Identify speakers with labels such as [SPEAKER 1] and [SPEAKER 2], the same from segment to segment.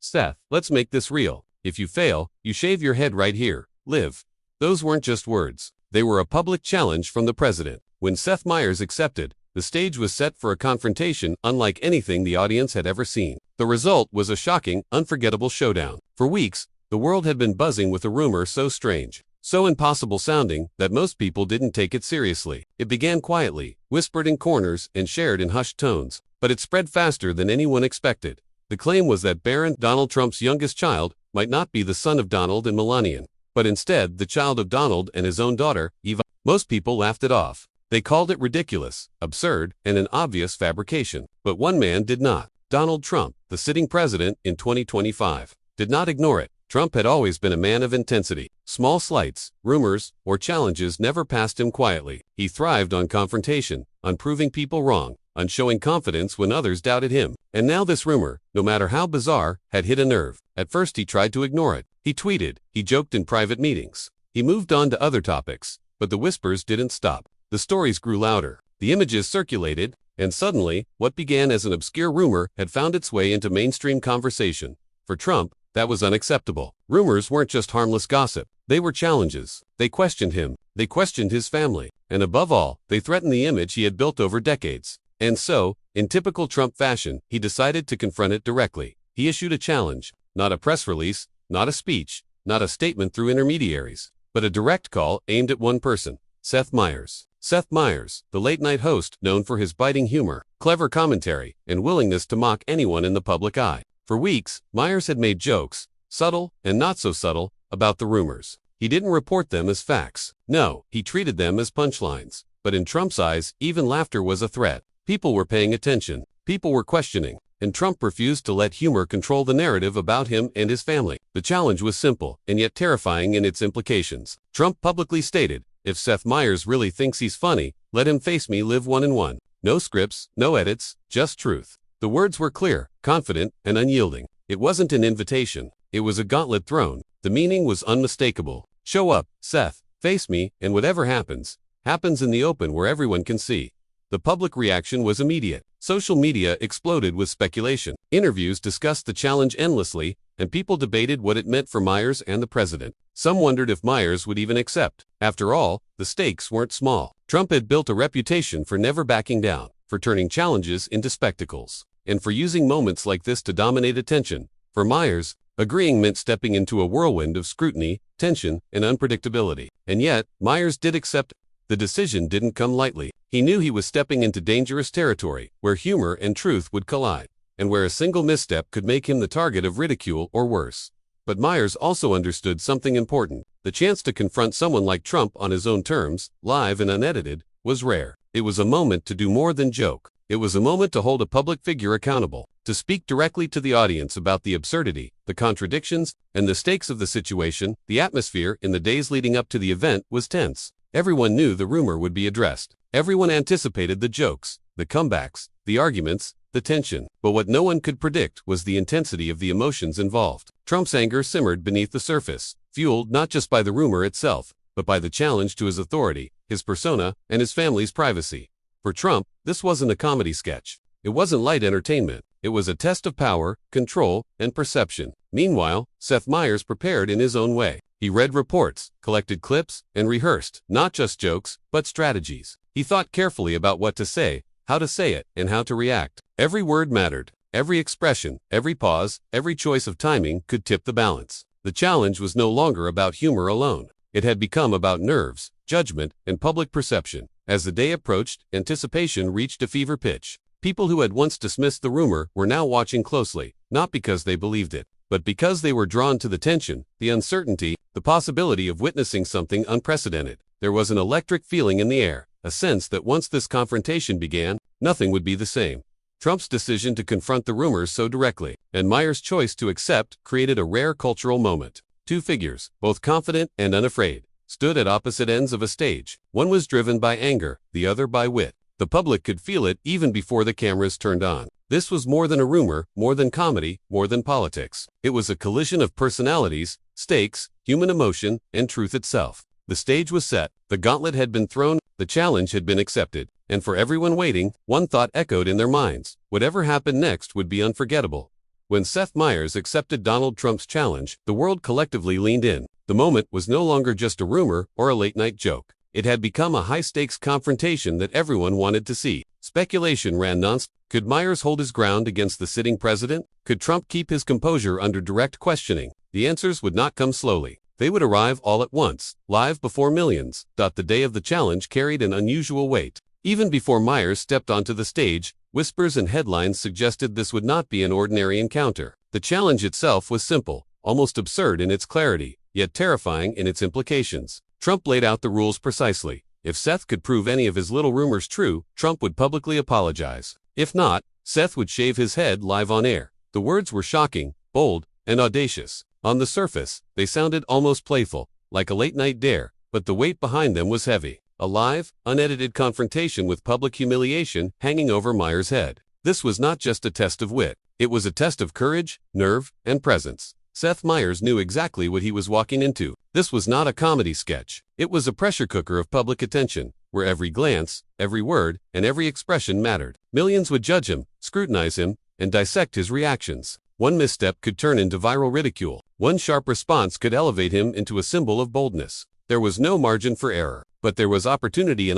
[SPEAKER 1] Seth, let's make this real. If you fail, you shave your head right here. Live. Those weren't just words. They were a public challenge from the president. When Seth Meyers accepted, the stage was set for a confrontation unlike anything the audience had ever seen. The result was a shocking, unforgettable showdown. For weeks, the world had been buzzing with a rumor so strange, so impossible sounding, that most people didn't take it seriously. It began quietly, whispered in corners and shared in hushed tones, but it spread faster than anyone expected. The claim was that Barron, Donald Trump's youngest child, might not be the son of Donald and Melania, but instead the child of Donald and his own daughter, Eva. Most people laughed it off. They called it ridiculous, absurd, and an obvious fabrication. But one man did not. Donald Trump, the sitting president in 2025, did not ignore it. Trump had always been a man of intensity. Small slights, rumors, or challenges never passed him quietly. He thrived on confrontation, on proving people wrong, on showing confidence when others doubted him. And now this rumor, no matter how bizarre, had hit a nerve. At first he tried to ignore it. He tweeted, he joked in private meetings. He moved on to other topics, but the whispers didn't stop. The stories grew louder. The images circulated, and suddenly, what began as an obscure rumor had found its way into mainstream conversation. For Trump, that was unacceptable. Rumors weren't just harmless gossip. They were challenges. They questioned him. They questioned his family. And above all, they threatened the image he had built over decades. And so, in typical Trump fashion, he decided to confront it directly. He issued a challenge, not a press release, not a speech, not a statement through intermediaries, but a direct call aimed at one person, Seth Meyers. Seth Meyers, the late-night host known for his biting humor, clever commentary, and willingness to mock anyone in the public eye. For weeks, Meyers had made jokes, subtle and not so subtle, about the rumors. He didn't report them as facts. No, he treated them as punchlines. But in Trump's eyes, even laughter was a threat. People were paying attention. People were questioning. And Trump refused to let humor control the narrative about him and his family. The challenge was simple, and yet terrifying in its implications. Trump publicly stated, "If Seth Meyers really thinks he's funny, let him face me live 1-on-1. No scripts, no edits, just truth." The words were clear, confident, and unyielding. It wasn't an invitation. It was a gauntlet thrown. The meaning was unmistakable. Show up, Seth, face me, and whatever happens, happens in the open where everyone can see. The public reaction was immediate. Social media exploded with speculation. Interviews discussed the challenge endlessly, and people debated what it meant for Meyers and the president. Some wondered if Meyers would even accept. After all, the stakes weren't small. Trump had built a reputation for never backing down, for turning challenges into spectacles, and for using moments like this to dominate attention. For Meyers, agreeing meant stepping into a whirlwind of scrutiny, tension, and unpredictability. And yet, Meyers did accept. The decision didn't come lightly. He knew he was stepping into dangerous territory, where humor and truth would collide, and where a single misstep could make him the target of ridicule or worse. But Meyers also understood something important. The chance to confront someone like Trump on his own terms, live and unedited, was rare. It was a moment to do more than joke. It was a moment to hold a public figure accountable, to speak directly to the audience about the absurdity, the contradictions, and the stakes of the situation. The atmosphere in the days leading up to the event was tense. Everyone knew the rumor would be addressed. Everyone anticipated the jokes, the comebacks, the arguments, the tension. But what no one could predict was the intensity of the emotions involved. Trump's anger simmered beneath the surface, fueled not just by the rumor itself, but by the challenge to his authority, his persona, and his family's privacy. For Trump, this wasn't a comedy sketch. It wasn't light entertainment. It was a test of power, control, and perception. Meanwhile, Seth Meyers prepared in his own way. He read reports, collected clips, and rehearsed, not just jokes, but strategies. He thought carefully about what to say, how to say it, and how to react. Every word mattered. Every expression, every pause, every choice of timing could tip the balance. The challenge was no longer about humor alone. It had become about nerves, judgment, and public perception. As the day approached, anticipation reached a fever pitch. People who had once dismissed the rumor were now watching closely, not because they believed it, but because they were drawn to the tension, the uncertainty, the possibility of witnessing something unprecedented. There was an electric feeling in the air, a sense that once this confrontation began, nothing would be the same. Trump's decision to confront the rumors so directly, and Meyers' choice to accept, created a rare cultural moment. Two figures, both confident and unafraid, stood at opposite ends of a stage. One was driven by anger, the other by wit. The public could feel it even before the cameras turned on. This was more than a rumor, more than comedy, more than politics. It was a collision of personalities, stakes, human emotion, and truth itself. The stage was set, the gauntlet had been thrown, the challenge had been accepted, and for everyone waiting, one thought echoed in their minds: whatever happened next would be unforgettable. When Seth Meyers accepted Donald Trump's challenge, the world collectively leaned in. The moment was no longer just a rumor or a late-night joke. It had become a high-stakes confrontation that everyone wanted to see. Speculation ran nonstop. Could Meyers hold his ground against the sitting president? Could Trump keep his composure under direct questioning? The answers would not come slowly. They would arrive all at once, live before millions. The day of the challenge carried an unusual weight. Even before Meyers stepped onto the stage, whispers and headlines suggested this would not be an ordinary encounter. The challenge itself was simple, almost absurd in its clarity, yet terrifying in its implications. Trump laid out the rules precisely. If Seth could prove any of his little rumors true, Trump would publicly apologize. If not, Seth would shave his head live on air. The words were shocking, bold, and audacious. On the surface, they sounded almost playful, like a late-night dare, but the weight behind them was heavy. A live, unedited confrontation with public humiliation hanging over Meyers' head. This was not just a test of wit. It was a test of courage, nerve, and presence. Seth Meyers knew exactly what he was walking into. This was not a comedy sketch. It was a pressure cooker of public attention, where every glance, every word, and every expression mattered. Millions would judge him, scrutinize him, and dissect his reactions. One misstep could turn into viral ridicule. One sharp response could elevate him into a symbol of boldness. There was no margin for error, but there was opportunity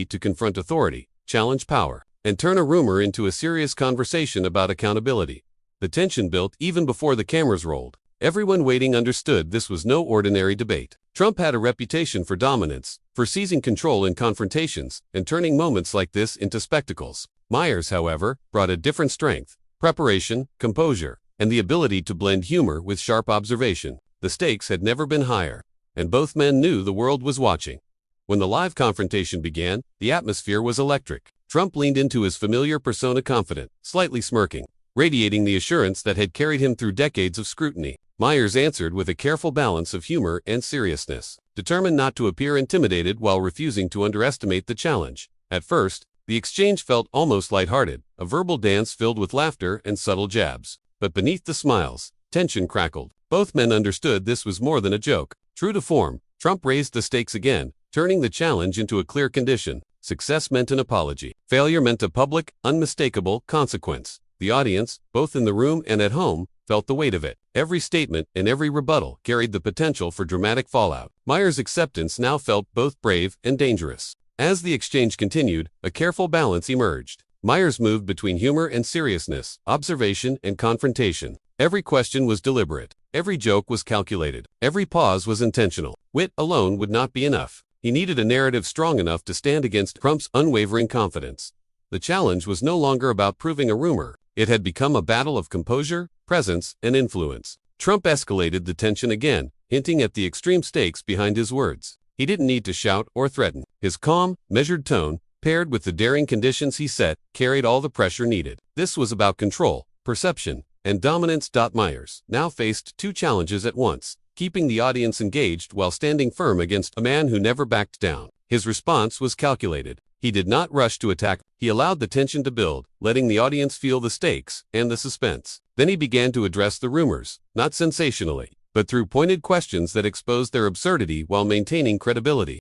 [SPEAKER 1] to confront authority, challenge power, and turn a rumor into a serious conversation about accountability. The tension built even before the cameras rolled. Everyone waiting understood this was no ordinary debate. Trump had a reputation for dominance, for seizing control in confrontations, and turning moments like this into spectacles. Meyers, however, brought a different strength: preparation, composure, and the ability to blend humor with sharp observation. The stakes had never been higher, and both men knew the world was watching. When the live confrontation began, the atmosphere was electric. Trump leaned into his familiar persona, confident, slightly smirking, radiating the assurance that had carried him through decades of scrutiny. Meyers answered with a careful balance of humor and seriousness, determined not to appear intimidated while refusing to underestimate the challenge. At first, the exchange felt almost lighthearted, a verbal dance filled with laughter and subtle jabs. But beneath the smiles, tension crackled. Both men understood this was more than a joke. True to form, Trump raised the stakes again, turning the challenge into a clear condition. Success meant an apology. Failure meant a public, unmistakable consequence. The audience, both in the room and at home, felt the weight of it. Every statement and every rebuttal carried the potential for dramatic fallout. Meyers' acceptance now felt both brave and dangerous. As the exchange continued, a careful balance emerged. Meyers moved between humor and seriousness, observation and confrontation. Every question was deliberate. Every joke was calculated. Every pause was intentional. Wit alone would not be enough. He needed a narrative strong enough to stand against Trump's unwavering confidence. The challenge was no longer about proving a rumor. It had become a battle of composure, presence, and influence. Trump escalated the tension again, hinting at the extreme stakes behind his words. He didn't need to shout or threaten. His calm, measured tone, paired with the daring conditions he set, carried all the pressure needed. This was about control, perception, and dominance. Meyers now faced two challenges at once: keeping the audience engaged while standing firm against a man who never backed down. His response was calculated. He did not rush to attack. He allowed the tension to build, letting the audience feel the stakes and the suspense. Then he began to address the rumors, not sensationally, but through pointed questions that exposed their absurdity while maintaining credibility.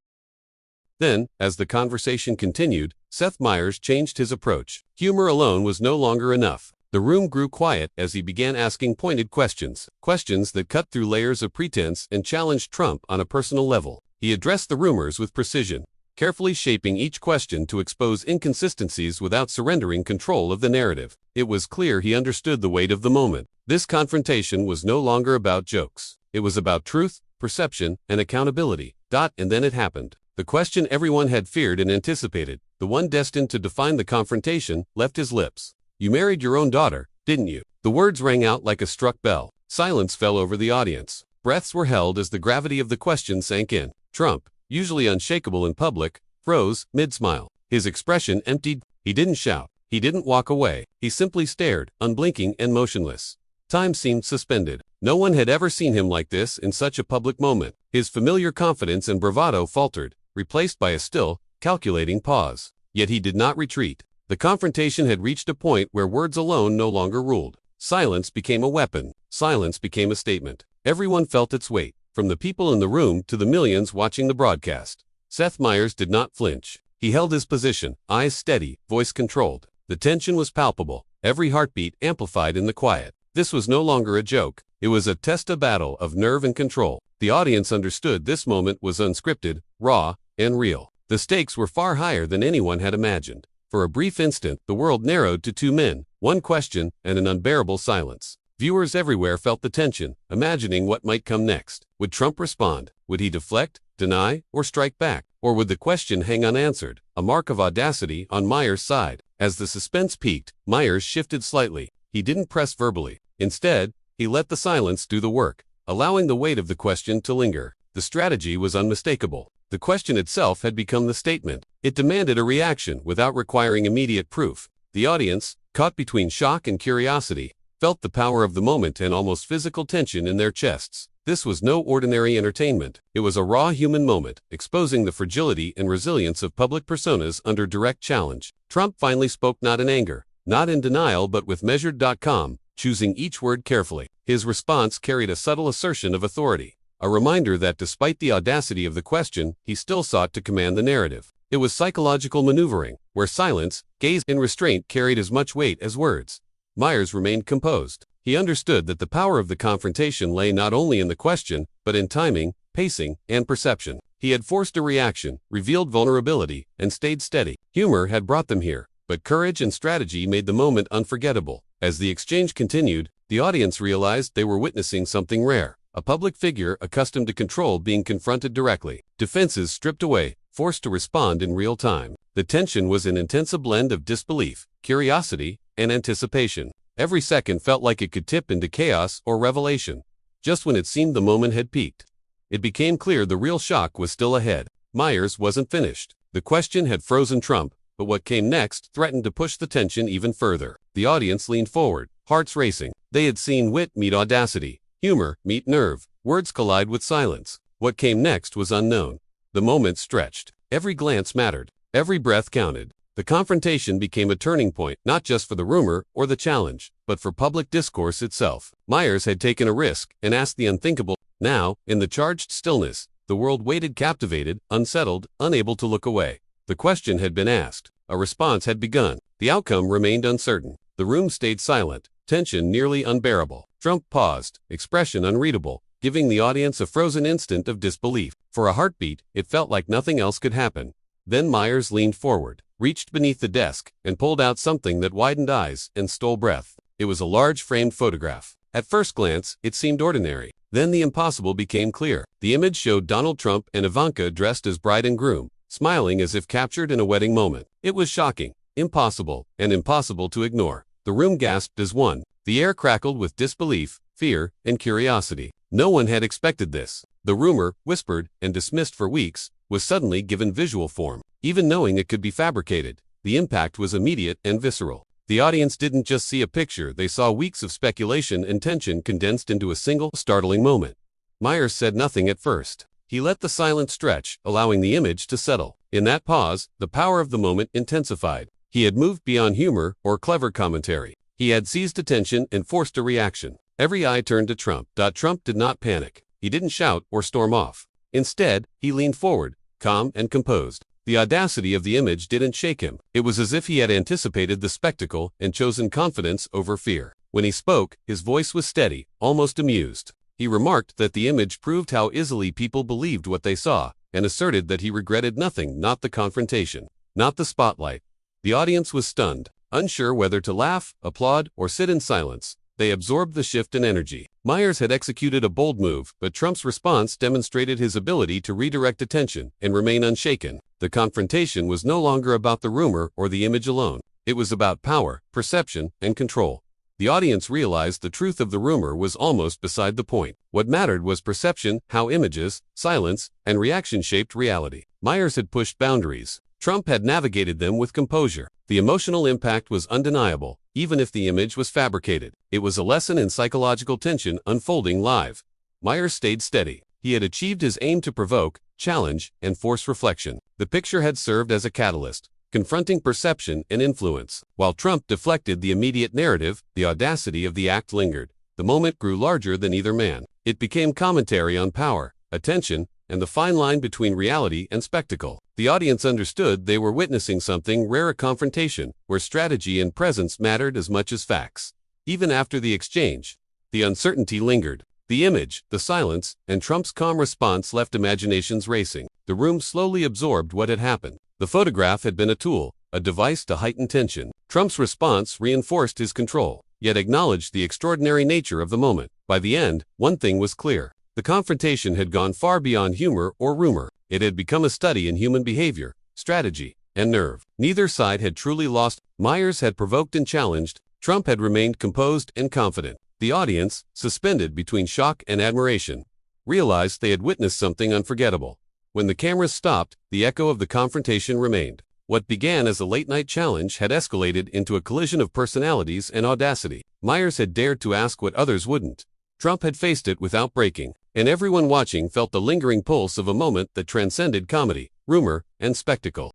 [SPEAKER 1] Then, as the conversation continued, Seth Meyers changed his approach. Humor alone was no longer enough. The room grew quiet as he began asking pointed questions, questions that cut through layers of pretense and challenged Trump on a personal level. He addressed the rumors with precision, carefully shaping each question to expose inconsistencies without surrendering control of the narrative. It was clear he understood the weight of the moment. This confrontation was no longer about jokes. It was about truth, perception, and accountability. And then it happened. The question everyone had feared and anticipated, the one destined to define the confrontation, left his lips. "You married your own daughter, didn't you?" The words rang out like a struck bell. Silence fell over the audience. Breaths were held as the gravity of the question sank in. Trump, usually unshakable in public, froze mid-smile. His expression emptied. He didn't shout. He didn't walk away. He simply stared, unblinking and motionless. Time seemed suspended. No one had ever seen him like this in such a public moment. His familiar confidence and bravado faltered, replaced by a still, calculating pause. Yet he did not retreat. The confrontation had reached a point where words alone no longer ruled. Silence became a weapon. Silence became a statement. Everyone felt its weight, from the people in the room to the millions watching the broadcast. Seth Meyers did not flinch. He held his position, eyes steady, voice controlled. The tension was palpable, every heartbeat amplified in the quiet. This was no longer a joke. It was a battle of nerve and control. The audience understood this moment was unscripted, raw, and real. The stakes were far higher than anyone had imagined. For a brief instant, the world narrowed to two men, one question, and an unbearable silence. Viewers everywhere felt the tension, imagining what might come next. Would Trump respond? Would he deflect, deny, or strike back? Or would the question hang unanswered, a mark of audacity on Meyers' side? As the suspense peaked, Meyers shifted slightly. He didn't press verbally. Instead, he let the silence do the work, allowing the weight of the question to linger. The strategy was unmistakable. The question itself had become the statement. It demanded a reaction without requiring immediate proof. The audience, caught between shock and curiosity, felt the power of the moment and almost physical tension in their chests. This was no ordinary entertainment. It was a raw human moment, exposing the fragility and resilience of public personas under direct challenge. Trump finally spoke, not in anger, not in denial, but with measured calm, choosing each word carefully. His response carried a subtle assertion of authority, a reminder that despite the audacity of the question, he still sought to command the narrative. It was psychological maneuvering, where silence, gaze, and restraint carried as much weight as words. Meyers remained composed. He understood that the power of the confrontation lay not only in the question, but in timing, pacing, and perception. He had forced a reaction, revealed vulnerability, and stayed steady. Humor had brought them here, but courage and strategy made the moment unforgettable. As the exchange continued, the audience realized they were witnessing something rare. A public figure accustomed to control being confronted directly. Defenses stripped away, forced to respond in real time. The tension was an intense blend of disbelief, curiosity, and anticipation. Every second felt like it could tip into chaos or revelation. Just when it seemed the moment had peaked, it became clear the real shock was still ahead. Meyers wasn't finished. The question had frozen Trump, but what came next threatened to push the tension even further. The audience leaned forward, hearts racing. They had seen wit meet audacity, humor meet nerve, words collide with silence. What came next was unknown. The moment stretched. Every glance mattered. Every breath counted. The confrontation became a turning point, not just for the rumor or the challenge, but for public discourse itself. Meyers had taken a risk and asked the unthinkable. Now, in the charged stillness, the world waited, captivated, unsettled, unable to look away. The question had been asked. A response had begun. The outcome remained uncertain. The room stayed silent, tension nearly unbearable. Trump paused, expression unreadable, giving the audience a frozen instant of disbelief. For a heartbeat, it felt like nothing else could happen. Then Meyers leaned forward, reached beneath the desk, and pulled out something that widened eyes and stole breath. It was a large framed photograph. At first glance, it seemed ordinary. Then the impossible became clear. The image showed Donald Trump and Ivanka dressed as bride and groom, smiling as if captured in a wedding moment. It was shocking, impossible, and impossible to ignore. The room gasped as one. The air crackled with disbelief, fear, and curiosity. No one had expected this. The rumor, whispered and dismissed for weeks, was suddenly given visual form. Even knowing it could be fabricated, the impact was immediate and visceral. The audience didn't just see a picture, they saw weeks of speculation and tension condensed into a single, startling moment. Meyers said nothing at first. He let the silence stretch, allowing the image to settle. In that pause, the power of the moment intensified. He had moved beyond humor or clever commentary. He had seized attention and forced a reaction. Every eye turned to Trump. Trump did not panic. He didn't shout or storm off. Instead, he leaned forward, calm and composed. The audacity of the image didn't shake him. It was as if he had anticipated the spectacle and chosen confidence over fear. When he spoke, his voice was steady, almost amused. He remarked that the image proved how easily people believed what they saw, and asserted that he regretted nothing, not the confrontation, not the spotlight. The audience was stunned, unsure whether to laugh, applaud, or sit in silence. They absorbed the shift in energy. Meyers had executed a bold move, but Trump's response demonstrated his ability to redirect attention and remain unshaken. The confrontation was no longer about the rumor or the image alone. It was about power, perception, and control. The audience realized the truth of the rumor was almost beside the point. What mattered was perception, how images, silence, and reaction shaped reality. Meyers had pushed boundaries. Trump had navigated them with composure. The emotional impact was undeniable, even if the image was fabricated. It was a lesson in psychological tension unfolding live. Meyers stayed steady. He had achieved his aim to provoke, challenge, and force reflection. The picture had served as a catalyst, confronting perception and influence. While Trump deflected the immediate narrative, the audacity of the act lingered. The moment grew larger than either man. It became commentary on power, attention, and the fine line between reality and spectacle. The audience understood they were witnessing something rare, a confrontation where strategy and presence mattered as much as facts. Even after the exchange, the uncertainty lingered. The image, the silence, and Trump's calm response left imaginations racing. The room slowly absorbed what had happened. The photograph had been a tool, a device to heighten tension. Trump's response reinforced his control, yet acknowledged the extraordinary nature of the moment. By the end, one thing was clear. The confrontation had gone far beyond humor or rumor. It had become a study in human behavior, strategy, and nerve. Neither side had truly lost. Meyers had provoked and challenged. Trump had remained composed and confident. The audience, suspended between shock and admiration, realized they had witnessed something unforgettable. When the cameras stopped, the echo of the confrontation remained. What began as a late-night challenge had escalated into a collision of personalities and audacity. Meyers had dared to ask what others wouldn't. Trump had faced it without breaking, and everyone watching felt the lingering pulse of a moment that transcended comedy, rumor, and spectacle.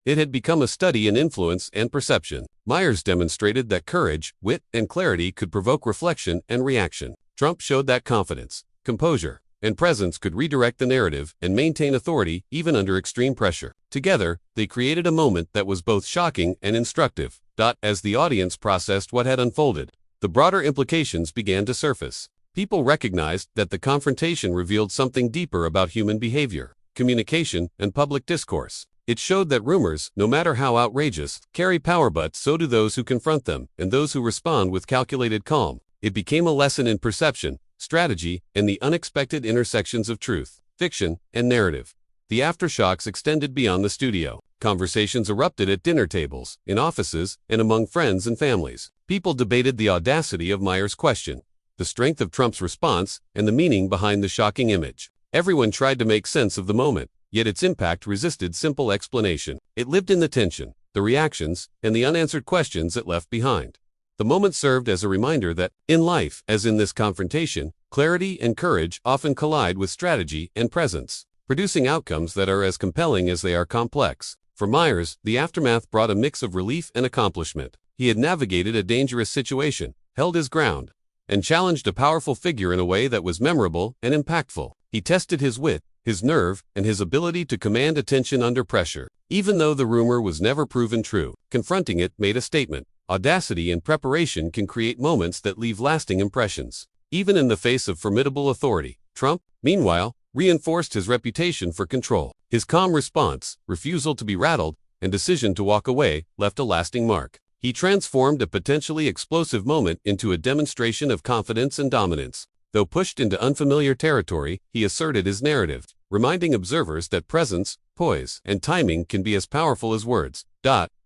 [SPEAKER 1] It had become a study in influence and perception. Meyers demonstrated that courage, wit, and clarity could provoke reflection and reaction. Trump showed that confidence, composure, and presence could redirect the narrative and maintain authority even under extreme pressure. Together, they created a moment that was both shocking and instructive. As the audience processed what had unfolded, the broader implications began to surface. People recognized that the confrontation revealed something deeper about human behavior, communication, and public discourse. It showed that rumors, no matter how outrageous, carry power, but so do those who confront them and those who respond with calculated calm. It became a lesson in perception, strategy, and the unexpected intersections of truth, fiction, and narrative. The aftershocks extended beyond the studio. Conversations erupted at dinner tables, in offices, and among friends and families. People debated the audacity of Meyers' question, the strength of Trump's response, and the meaning behind the shocking image. Everyone tried to make sense of the moment, yet its impact resisted simple explanation. It lived in the tension, the reactions, and the unanswered questions it left behind. The moment served as a reminder that, in life, as in this confrontation, clarity and courage often collide with strategy and presence, producing outcomes that are as compelling as they are complex. For Meyers, the aftermath brought a mix of relief and accomplishment. He had navigated a dangerous situation, held his ground, and challenged a powerful figure in a way that was memorable and impactful. He tested his wit, his nerve, and his ability to command attention under pressure. Even though the rumor was never proven true, confronting it made a statement. Audacity and preparation can create moments that leave lasting impressions, even in the face of formidable authority. Trump, meanwhile, reinforced his reputation for control. His calm response, refusal to be rattled, and decision to walk away left a lasting mark. He transformed a potentially explosive moment into a demonstration of confidence and dominance. Though pushed into unfamiliar territory, he asserted his narrative, reminding observers that presence, poise, and timing can be as powerful as words.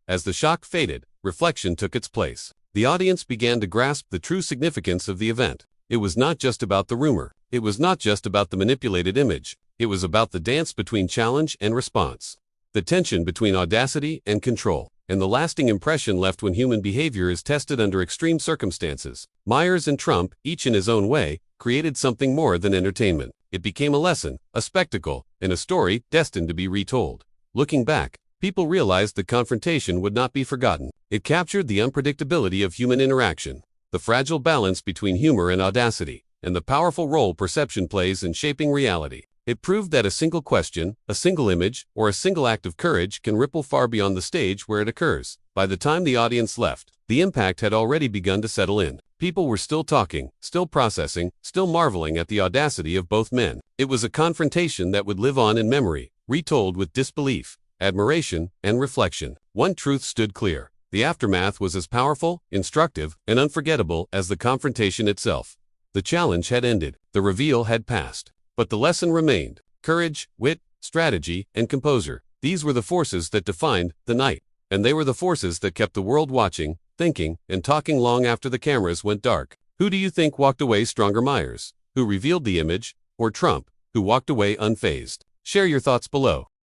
[SPEAKER 1] As the shock faded, reflection took its place. The audience began to grasp the true significance of the event. It was not just about the rumor. It was not just about the manipulated image. It was about the dance between challenge and response, the tension between audacity and control, and the lasting impression left when human behavior is tested under extreme circumstances. Meyers and Trump, each in his own way, created something more than entertainment. It became a lesson, a spectacle, and a story destined to be retold. Looking back, people realized the confrontation would not be forgotten. It captured the unpredictability of human interaction, the fragile balance between humor and audacity, and the powerful role perception plays in shaping reality. It proved that a single question, a single image, or a single act of courage can ripple far beyond the stage where it occurs. By the time the audience left, the impact had already begun to settle in. People were still talking, still processing, still marveling at the audacity of both men. It was a confrontation that would live on in memory, retold with disbelief, admiration, and reflection. One truth stood clear. The aftermath was as powerful, instructive, and unforgettable as the confrontation itself. The challenge had ended. The reveal had passed. But the lesson remained. Courage, wit, strategy, and composure. These were the forces that defined the night. And they were the forces that kept the world watching, thinking, and talking long after the cameras went dark. Who do you think walked away stronger, Meyers, who revealed the image, or Trump, who walked away unfazed? Share your thoughts below.